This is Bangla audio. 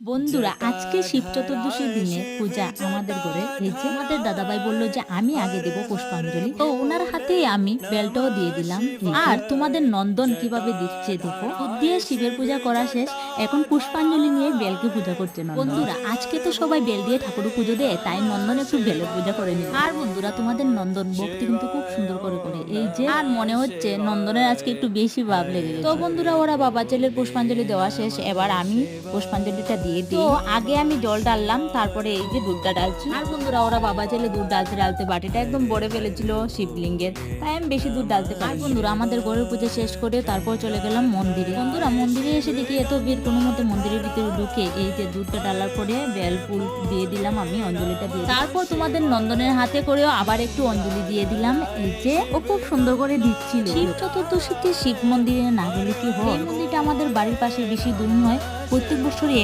বন্ধুরা, আজকে শিব চতুর্দশীর দিনে পূজা আমাদের ঘরে। এই যে আমাদের দাদাভাই বলল যে আমি আগে দেব পুষ্পাঞ্জলি, তো ওনার হাতেই আমি বেলটাও দিয়ে দিলাম। আর তোমাদের নন্দন কিভাবে দিচ্ছে দেখো। দুধ দিয়ে শিবের পূজা করা শেষ, এখন পুষ্পাঞ্জলি নিয়ে বেলকে পূজা করছে নন্দন। বন্ধুরা, আজকে তো সবাই বেল দিয়ে ঠাকুর পুজো দেয়, তাই নন্দন একটু বেলের পূজা করে নিল। আর বন্ধুরা, তোমাদের নন্দন ভক্তি কিন্তু খুব সুন্দর করে করে। এই যে আর মনে হচ্ছে নন্দনের আজকে একটু বেশি ভাব লেগে গেছে। তো বন্ধুরা, ওরা বাবা ছেলের পুষ্পাঞ্জলি দেওয়া শেষ, এবার আমি পুষ্পাঞ্জলিটা দিয়ে দিই। তো আগে আমি জল ডাললাম, তারপরে এই যে দুধটা ডালছি। আর বন্ধুরা, ওরা বাবা ছেলে দুধ ডালতে ডালতে বাটিটা একদম ভরে ফেলেছিল শিবলিঙ্গের, তাই আমি বেশি দুধ ডালতে পারি। বন্ধুরা, আমাদের ঘরের পুজো শেষ করে তারপর চলে গেলাম মন্দিরে। বন্ধুরা, মন্দিরে এসে দেখি এত ভিড়, কোনো মতে মন্দিরের ভিতরে ঢুকে এই যে দুধটা ডালার পরে বেল ফুল দিয়ে দিলাম, আমি অঞ্জলিটা দিয়ে তারপর তোমাদের নন্দনের হাতে করেও আবার একটু অঞ্জলি দিয়ে দিলাম। এই যে ও খুব সুন্দর করে দিচ্ছিল। শিব চতুর্দশীতে শিব মন্দিরে না গেলে কি হয়? এই মন্দিরটা আমাদের বাড়ির পাশে, বেশি দূর নয়, প্রত্যেক বছরই